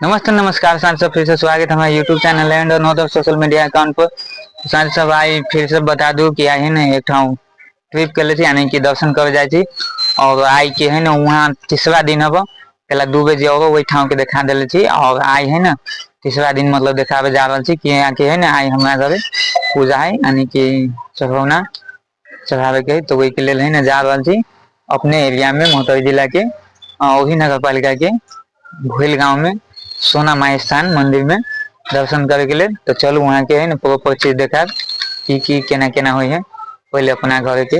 नमस्ते नमस्कार सांझ सब फिर से स्वागत है हमारे यूट्यूब चैनल एंड और सोशल मीडिया अकाउंट पर। सांझ सब आई फिर से बता दूं कि आई है ना एक ठाव ट्रिप कर लेती यानी कि दर्शन कर जाए थी और आई के है ना वहाँ तीसरा दिन हम पहला 2 बजे होगा वही ठाव के देखा दिले थी और आई है ना तीसरा दिन मतलब देखावे जा रहा थी कि यहाँ के है ना आई हमारा घर पूजा है यानी कि चढ़ौना चढ़ावे के तो वही के लिए है ना जा रहा थी अपने एरिया में मोहतरी जिला के वही नगर पालिका के भूल गाँव में सोना माई स्थान मंदिर में दर्शन करे के लिए। तो चलो वहाँ के है ना प्रॉपर चीज देखा कि केना केना हुई है पहले अपना घर के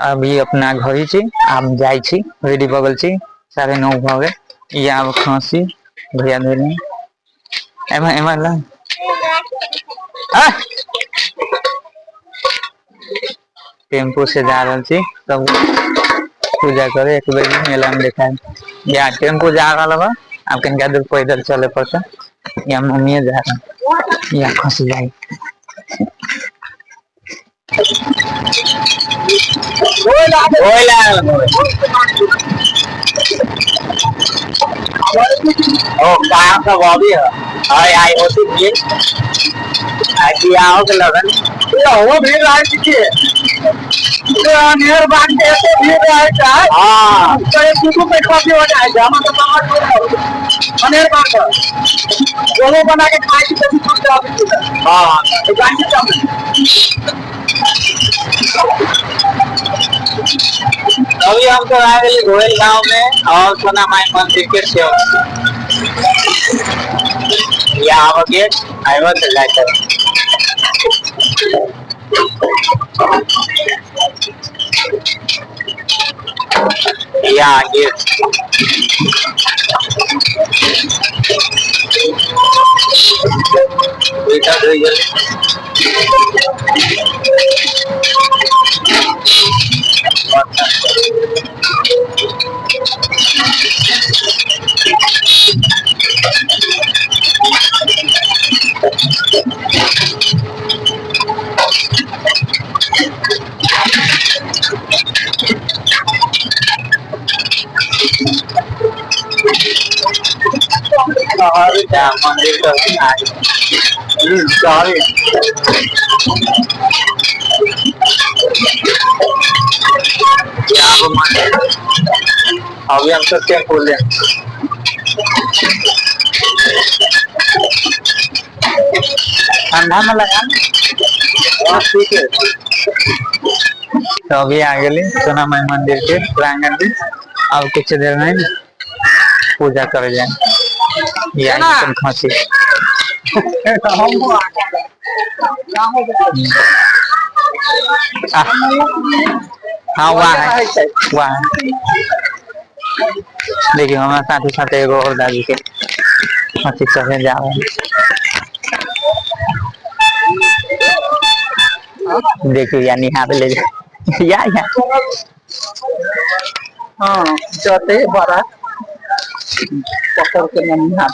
अभी अपना घर ही आप जाए छी रेडी बगल छी 9:30 भ गए या खांसी भैया दे रहे एमा एमा ला टेम्पो से जा रहा छी तब पूजा करे एक बेर मेला में देखा या टेम्पो जा रहा बा अब कहीं दूर पैदल चले पड़ता या मम्मी जा रहा या खसी जाए ओ काम का बॉबी है और आई होती है आज आओ के लगन हो भी रहा है नेहर बांध के ऐसे भी रहा है हां तो ये कुछ पे कॉफी हो जाएगा हम तो बाहर नेहर बांध दोनों बना के खाए की तभी कुछ जवाब हां तो गांधी चल अभी हम तो आ गए घोड़े गांव में और सोना माई मंदिर के सेवा या आगे आइवा तो जाकर या आगे बेटा दे गए मंदिर तो सॉरी अभी हम सब क्या खोल रहे ठंडा में लगा ठीक है। तो अभी आ गए सोना माई मंदिर के प्रांगण में अब कुछ देर में पूजा कर जाए या खांसी हाँ वहाँ है वहाँ देखिए हमारे साथ ही साथ एगो और दादी के खांसी चढ़े जा रहे देखिए या निहार ले जाए या हाँ जाते बड़ा पकड़ के निहार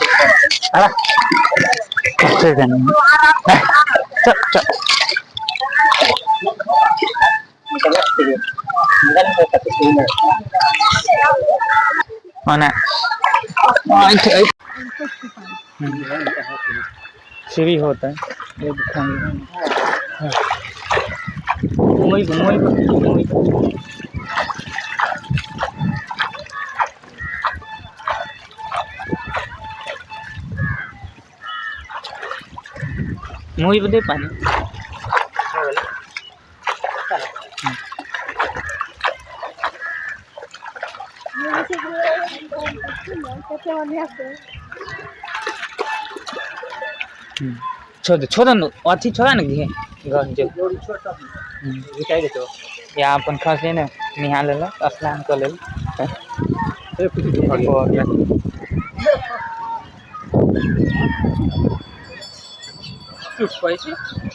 सीढ़ी होता है मुई बदे पानी छोड़ अथी छोड़ा ना दिए जो या अपन खास ना निहा ले स्नान कर ले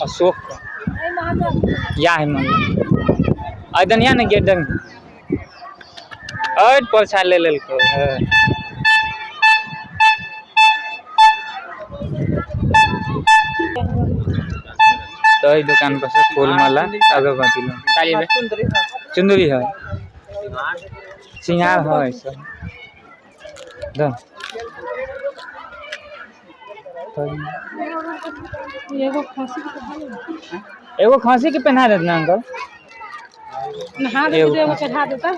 अशोक या है मन या ना गेट परछा ले लेलको तो दुकान पर से फूल माला अगरबत्ती चुंदरी है सिंगार है सब एगो खांसी के पहना देते ना अंकल, नहा दे एगो चढ़ा देता।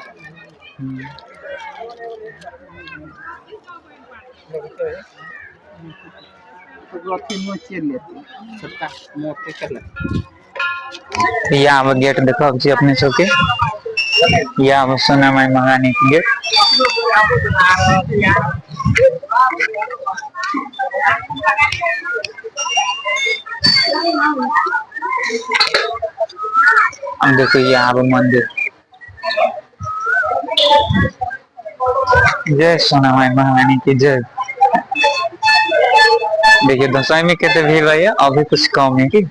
यहाँ गेट देखो अपने सबके, यहाँ सोना माई महारानी के गेट। हम देखो यहाँ पर मंदिर, जय सोना माई महारानी की जय। देखिए दसवीं में कितने भीड़ रही है, अभी कुछ कम है कि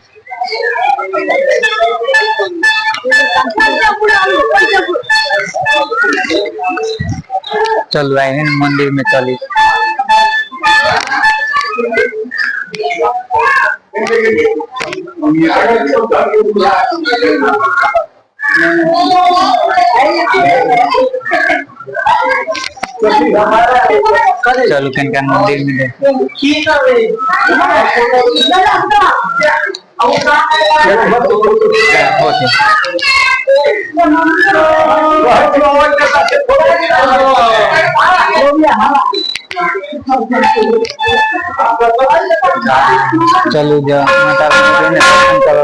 चल रहे हैं मंदिर में चली। चलो कहीं मंदिर में चलो जा माता रानी दर्शन करो।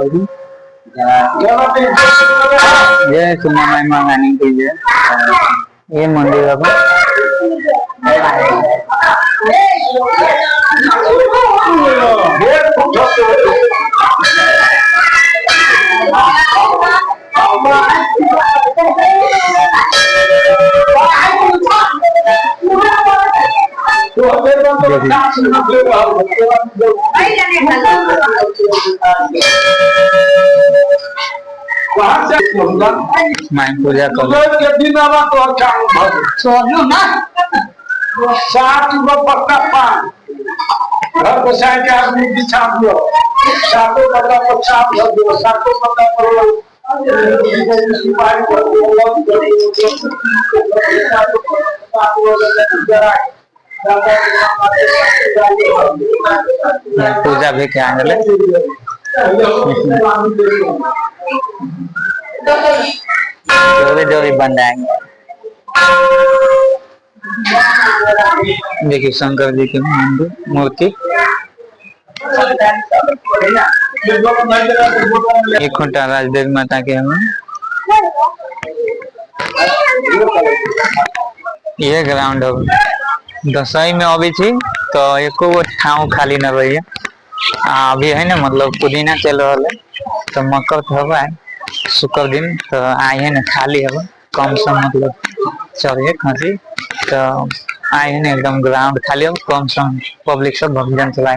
जय सोना माई महारानी की जय। ये मंदिर अब माई पूजा करो। पक्का पान घर बसाए के आदमी बिछा दो, सातों पता पछाप दो, सातों पता पर पूजा भी क्या है जो भी बन जाएंगे। देखिए शंकर जी की मूर्ति, एक खूंटा राजदेवी माता के हम। ये ग्राउंड हो दसवीं में अभी थी तो एको वो ठाव खाली न रही है। अभी है ना मतलब पुदीना चल रहा है तो मकर तो हवा है शुक्र दिन तो आए है ना खाली हवा कम सम मतलब चढ़े खांसी तो आए है ना एकदम ग्राउंड खाली हो कम सम पब्लिक सब भजन चलाए।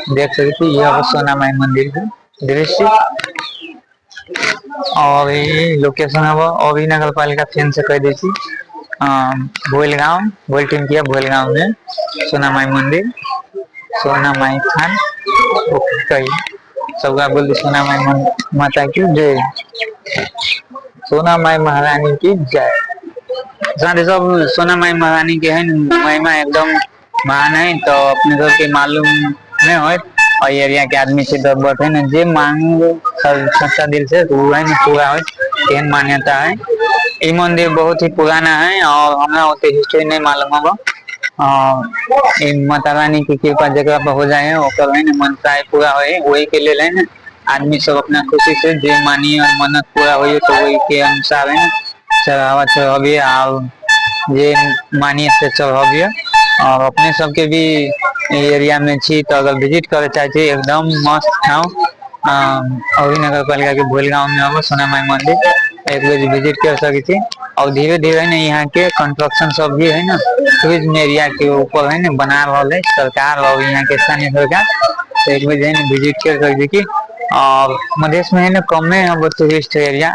देख सकते यह सोना माई मंदिर का दृश्य और ये लोकेशन है वो अभी नगर पालिका फेन से कह दी थी भोलगांव भोल टीम किया भोलगांव में सोना माई मंदिर सोना माई थान कही सबका बोलती सोना माई माता की जय सोना माई महारानी की जय। साथ सब सोना माई महारानी के है महिमा एकदम महान है तो अपने सब के मालूम नहीं हो और एरिया के आदमी से तो है ना जे मांगो सच्चा दिल से वो है ना पूरा हो मान्यता है। ये मंदिर बहुत ही पुराना है और हमें उतनी हिस्ट्री नहीं मालूम होगा। माता रानी की कृपा जगह पर हो जाए और है ना मनता है पूरा हो वही के लिए ना आदमी सब अपना खुशी से जे मानिए और मन्नत पूरा हो तो वही के अनुसार है ना चढ़ावा चढ़ाविए और ये मानिए से चढ़ाविए। और अपने सबके भी एरिया में छी तो अगर विजिट करे चाहे एकदम मस्त ठाव अभी नगर पालिका के भोलगांव में होगा सोना माई मंदिर एक बजे विजिट कर सकी थी। और धीरे धीरे ना यहाँ के कंस्ट्रक्शन सब भी है ना टूरिज्म एरिया के ऊपर है ना बना रहा है सरकार और यहाँ के स्थानीय सरकार तो एक बजे है ना विजिट कर सकती थी। और मधेश में है ना कम में है वो टूरिस्ट एरिया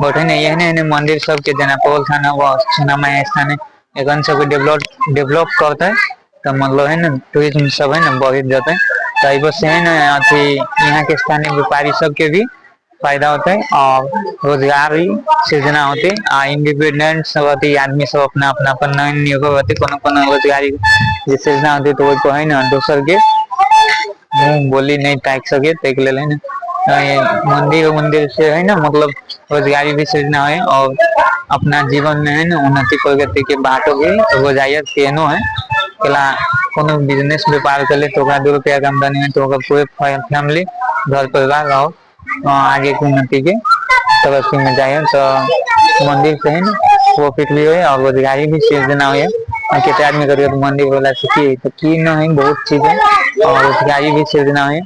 बट है ना यह ना मंदिर सब के जना पोल थाना व सोना माई स्थान एक सब डेवलप करता है तो मतलब है ना टूरिज्म सब है ना बढ़ जाता है तो बस है ना अथी यहाँ के स्थानीय व्यापारी सब के भी फायदा होता है और रोजगार भी सृजना होती है। इंडिपेंडेंट सब होती आदमी सब अपना अपना पर निर्भर होती कोनो रोजगारी सृजना होती तो वो है ना दोसर के मुंह बोली नहीं ताक सके देख ले है ना। ये मंदिर से है ना मतलब रोजगारी भी सृजना है और अपना जीवन में है ना उन्नति प्रगति के बात हो जाए केनो है केला कोनो बिजनेस व्यापार कर ले तो 2 रुपया का आमदनी में तो पूरे फैमिली घर परिवार रहो आगे की उन्नति के तरक्की में जाए तो मंदिर से है ना प्रॉफिट भी हो और रोजगारी भी सृजना हो कितने आदमी करिए तो मंदिर वाला सीखिए तो की न है बहुत चीजें और रोजगारी भी सृजना है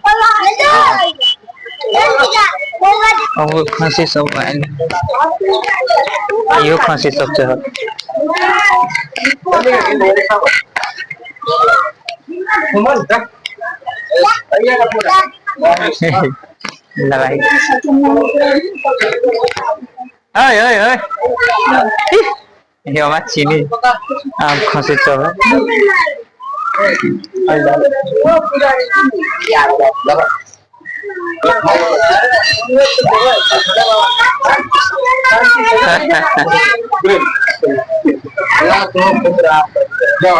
और खांसी सब यो खांसी सब चल लड़ाई ये बात चीनी आप खांसी सब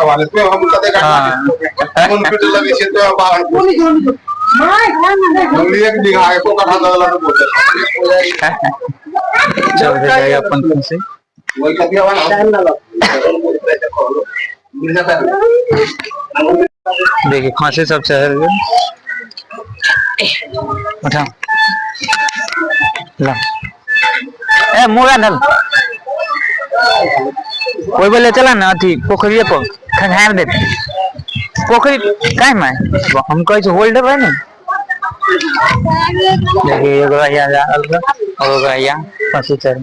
वाले तो हम कदे का हॉस्पिटल लगे से तो बाहर मंगली एक बिघा है को कथा दला तो बोलते चल जाएगा अपन से वही कदिया वाला टाइम ना लग देखिए खांसी सब चढ़ गए उठा ला ए मुगा नल कोई बोले चला ना अथी पोखरिए पर खंगार दे पोखरी काय में हम कहे छे होल्डर है ना देखिए एगो या अलग और या खांसी चढ़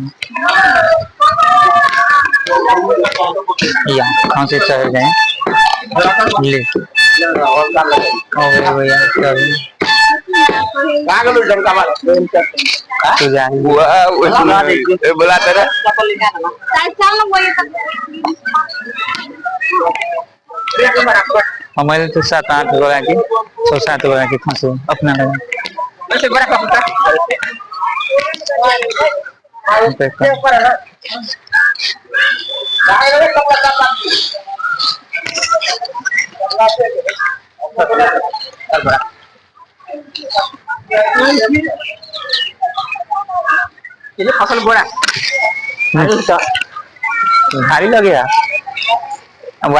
या खांसी चढ़ गए ले और भैया कागल जमका वाला तो जान वो बोला तेरा हमारे तो 7-8 गोरा की 6-7 गोरा की खांसी अपना लगा ऐसे बड़ा का ये फसल गोरा भारी लगे अब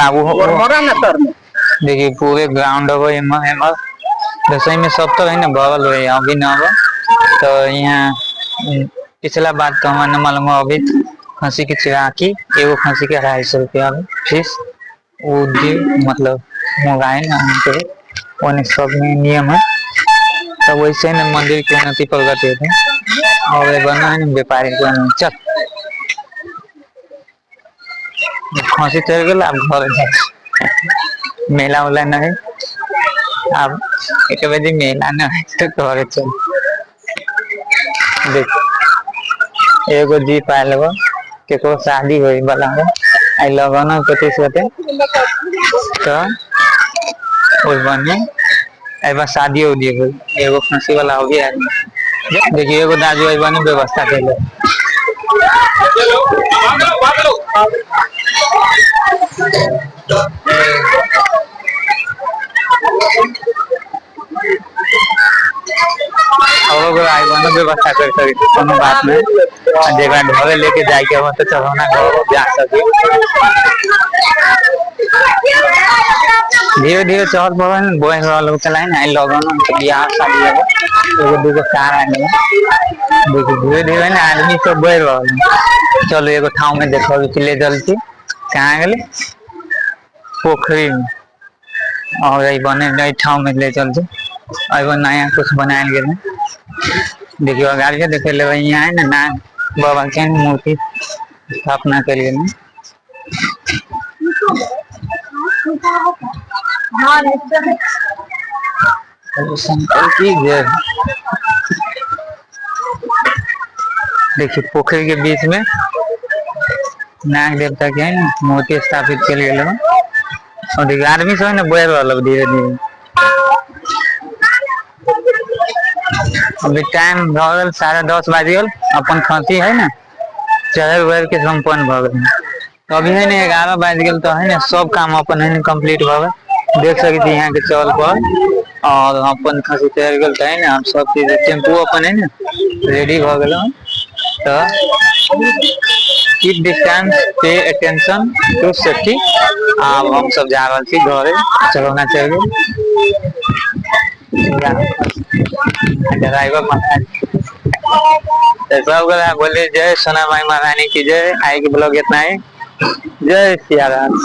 देखिए पूरे ग्राउंड दसई में सब तो है ना बगल हुए अभी न हो तो यहाँ पिछला बात तो हमारे मालूम है अभी खांसी की चिराकी एगो खांसी के 250 रुपया फीस वो मतलब मंगाए ना उनके उन्हें सब में नियम है तो वैसे ना मंदिर की उन्नति प्रगति होते और बना है ना व्यापारी चल खांसी चढ़ गया अब घर जाए मेला वाला न है अब एक बजे मेला न है तो घर चल देख एगो जीप आयल हो केको शादी होई वाला हो आई लगन पतीस होते तो उस बने आई बस शादी हो दी होई एगो फांसी वाला हो गया देखिए एगो दाजू आई बने व्यवस्था कर ले और अगर आई बनो व्यवस्था कर सके कोनो बात नहीं जगह ढोले लेके जाए के हो तो चढ़ाना घर जा सके धीरे धीरे चल पवन बोए वाला चलाए ना लगन बियाह शादी एगो दूगो कार आ गए देखिए धीरे धीरे ना आदमी सब बोए रहल चलो एगो ठाव में देखो ले जल्दी कहाँ गए पोखरी में और आई बने नई ठाव में ले चलते अब नया कुछ बनाया गया देखियो अगार के देखे ले यहाँ है ना बाबा के मूर्ति स्थापना करिए ना शंकर की जय देखिए पोखरी के बीच में नाग देवता के है ना मूर्ति स्थापित कर गए और देखिए आदमी सब है ना बोल रहा धीरे धीरे अभी टाइम भगल 10:30 बज गल अपन खांसी है ना चढ़ उड़ के संपन्न भगल तो अभी है ना 11 बज गल तो है ना सब काम अपन है ना कंप्लीट भगल देख सकते यहाँ के चल पर और अपन खसी तैयार गल है ना, हम सब चीज टेम्पू अपन है ना रेडी हो गए। तो keep distance, pay attention to safety. अब हम सब जा रहे थी घरे, चलोना चाहिए ड्राइवर सब बोले जय सोना माई महारानी की जय। आए कि ब्लॉग इतना है। जय सिया राम।